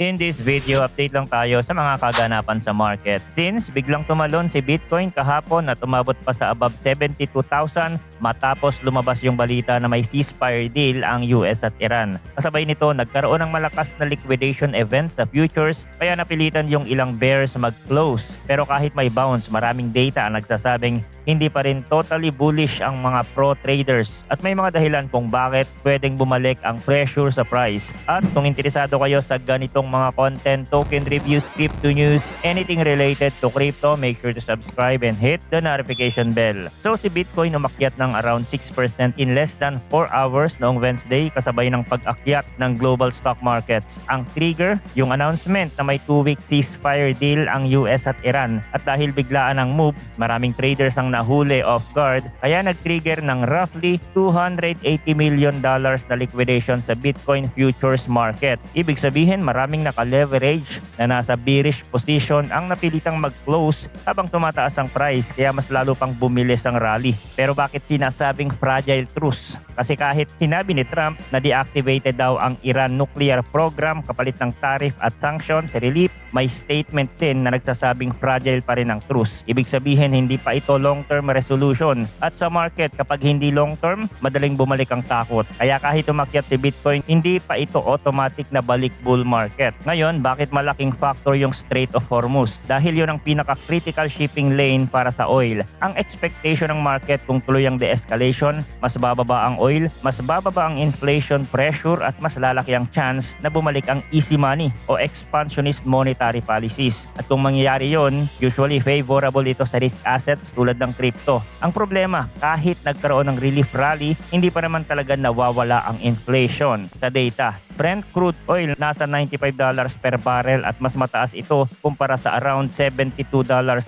In this video, update lang tayo sa mga kaganapan sa market. Since biglang tumalon si Bitcoin kahapon at umabot pa sa above 72,000 matapos lumabas yung balita na may ceasefire deal ang US at Iran. Kasabay nito, nagkaroon ng malakas na liquidation event sa futures kaya napilitan yung ilang bears mag-close. Pero kahit may bounce, maraming data ang nagsasabing hindi pa rin totally bullish ang mga pro traders at may mga dahilan kung bakit pwedeng bumalik ang pressure sa price. At kung interesado kayo sa ganitong mga content, token reviews, crypto news, anything related to crypto, make sure to subscribe and hit the notification bell. So si Bitcoin umakyat ng around 6% in less than 4 hours noong Wednesday kasabay ng pag-akyat ng global stock markets. Ang trigger, yung announcement na may 2-week ceasefire deal ang US at Iran. At dahil biglaan ang move, maraming traders ang nahuli off guard kaya nag-trigger ng roughly $280 million na liquidation sa Bitcoin futures market. Ibig sabihin maraming naka-leverage na nasa bearish position ang napilitang mag-close habang tumataas ang price kaya mas lalo pang bumilis ang rally. Pero bakit sinasabing fragile truce? Kasi kahit sinabi ni Trump na deactivated daw ang Iran nuclear program kapalit ng tariff at sanctions relief, may statement din na nagsasabing fragile pa rin ang truce. Ibig sabihin hindi pa ito long-term resolution. At sa market kapag hindi long-term, madaling bumalik ang takot. Kaya kahit umakyat si Bitcoin, hindi pa ito automatic na balik bull market. Ngayon, bakit malaking factor yung Strait of Hormuz? Dahil yun ang pinaka-critical shipping lane para sa oil. Ang expectation ng market kung tuloy ang de-escalation, mas bababa ang oil, mas bababa ang inflation pressure at mas lalaki ang chance na bumalik ang easy money o expansionist monetary policies. At kung mangyayari yun, usually favorable ito sa risk assets tulad ng crypto. Ang problema, kahit nagkaroon ng relief rally, hindi pa naman talaga nawawala ang inflation sa data. Brent crude oil nasa $95 per barrel at mas mataas ito kumpara sa around $72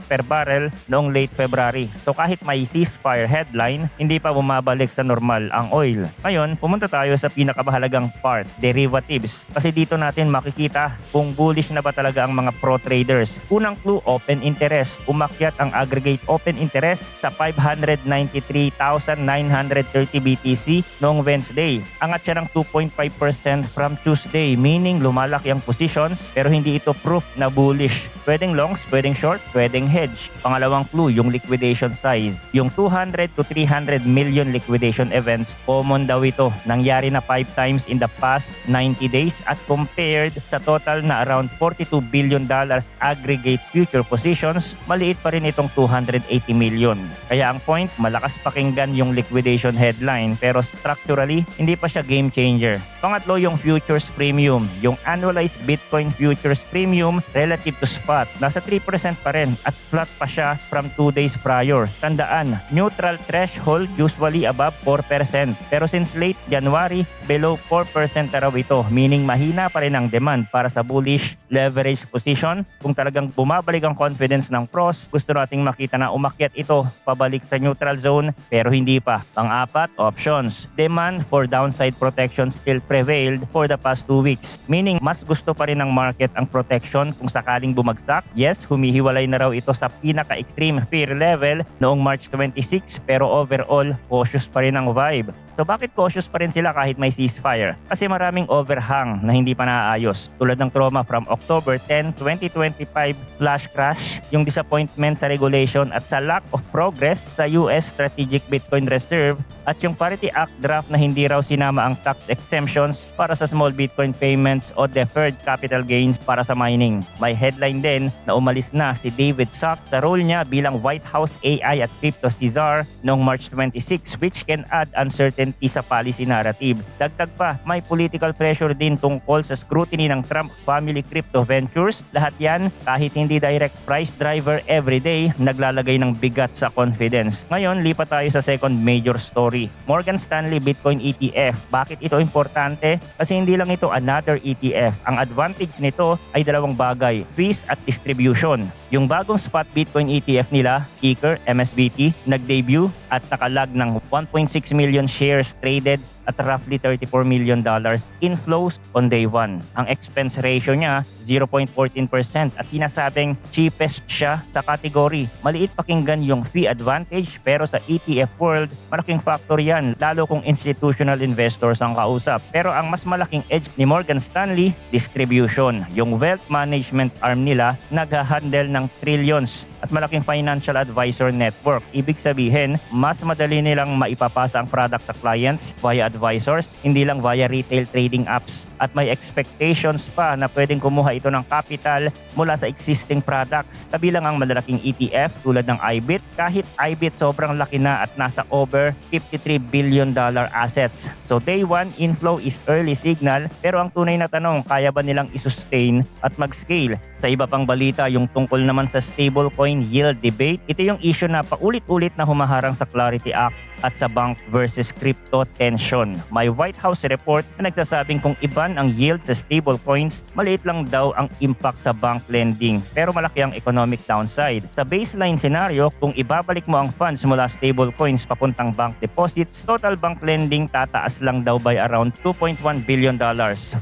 per barrel noong late February. So kahit may ceasefire headline, hindi pa bumabalik sa normal ang oil. Ngayon, pumunta tayo sa pinakamahalagang part, derivatives. Kasi dito natin makikita kung bullish na ba talaga ang mga pro traders. Unang clue, open interest. Umakyat ang aggregate open interest sa 593,930 BTC noong Wednesday. Angat siya ng 2.5% from Tuesday, meaning lumalaki ang positions pero hindi ito proof na bullish. Pwedeng longs, pwedeng short, pwedeng hedge. Pangalawang clue, yung liquidation size. Yung 200 to 300 million liquidation events, common daw ito. Nangyari na 5 times in the past 90 days at compared sa total na around $42 billion aggregate future positions, maliit pa rin itong 280 million. Kaya ang point, malakas pakinggan yung liquidation headline pero structurally, hindi pa siya game changer. Pangatlo, yung futures premium. Yung annualized Bitcoin futures premium relative to spot, nasa 3% pa rin at flat pa siya from 2 days prior. Tandaan, neutral threshold usually above 4%. Pero since late January, below 4% na raw ito, meaning mahina pa rin ang demand para sa bullish leverage position. Kung talagang bumabalik ang confidence ng pros, gusto nating makita na umakyat ito pabalik sa neutral zone pero hindi pa. Pang-apat, options. Demand for downside protection still prevailed for the past 2 weeks. Meaning, mas gusto pa rin ng market ang protection kung sakaling bumagsak. Yes, humihiwalay na raw ito sa pinaka-extreme fear level noong March 26 pero overall, cautious pa rin ang vibe. So bakit cautious pa rin sila kahit may ceasefire? Kasi maraming overhang na hindi pa naaayos. Tulad ng trauma from October 10, 2025 flash crash, yung disappointment sa regulation at sa lack of progress sa US Strategic Bitcoin Reserve at yung Parity Act draft na hindi raw sinama ang tax exemptions para sa small Bitcoin payments o deferred capital gains para sa mining. May headline din na umalis na si David Sacks sa role niya bilang White House AI at Crypto Czar noong March 26 which can add uncertainty sa policy narrative. Dagdag pa, may political pressure din tungkol sa scrutiny ng Trump family crypto ventures. Lahat yan, kahit hindi direct price driver everyday, naglalagay ng bigat sa confidence. Ngayon, lipat tayo sa second major story. Morgan Stanley Bitcoin ETF. Bakit ito importante? Kasi hindi lang ito another ETF. Ang advantage nito ay dalawang bagay, fees at distribution. Yung bagong spot Bitcoin ETF nila, ticker MSBT, nag-debut at nakalag ng 1.6 million shares traded at roughly $34 million inflows on day 1. Ang expense ratio niya 0.14% at sinasabing cheapest siya sa category. Maliit pakinggan yung fee advantage pero sa ETF world, malaking factor yan lalo kung institutional investors ang kausap. Pero ang mas malaking edge ni Morgan Stanley, distribution. Yung wealth management arm nila nag-handle ng trillions at malaking financial advisor network. Ibig sabihin, mas madali nilang maipapasa ang product sa clients via advisors, hindi lang via retail trading apps. At may expectations pa na pwedeng kumuha ito ng capital mula sa existing products. Kabilang ang malalaking ETF tulad ng IBIT. Kahit IBIT sobrang laki na at nasa over $53 billion assets. So day 1 inflow is early signal pero ang tunay na tanong, kaya ba nilang isustain at mag-scale? Sa iba pang balita, yung tungkol naman sa stablecoin yield debate, ito yung issue na paulit-ulit na humaharang sa Clarity Act at sa bank versus crypto tension. May White House report na nagsasabing kung iban ang yield sa stablecoins, maliit lang daw ang impact sa bank lending pero malaki ang economic downside. Sa baseline scenario, kung ibabalik mo ang funds mula stablecoins papuntang bank deposits, total bank lending tataas lang daw by around $2.1 billion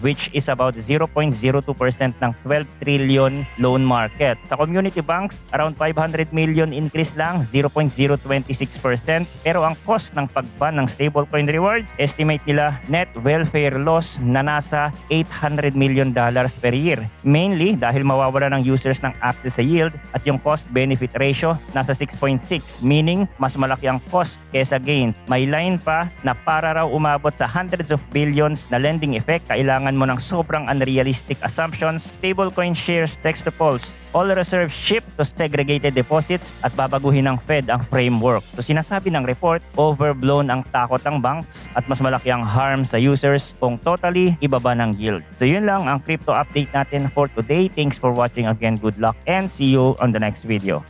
which is about 0.02% ng 12 trillion loan market. Sa community banks, around 500 million increase lang, 0.026%, pero ang cost ng pagban ng stablecoin reward, estimate nila net welfare loss na nasa $800 million per year. Mainly dahil mawawala ng users ng access sa yield at yung cost-benefit ratio nasa 6.6, meaning mas malaki ang cost kesa gain. May line pa na para raw umabot sa hundreds of billions na lending effect, kailangan mo ng sobrang unrealistic assumptions. Stablecoin shares sextuplets, all reserves shift to segregated deposits at babaguhin ng Fed ang framework. So sinasabi ng report, overblown ang takot ng banks at mas malaki ang harm sa users kung totally ibaba ng yield. So yun lang ang crypto update natin for today. Thanks for watching again. Good luck and see you on the next video.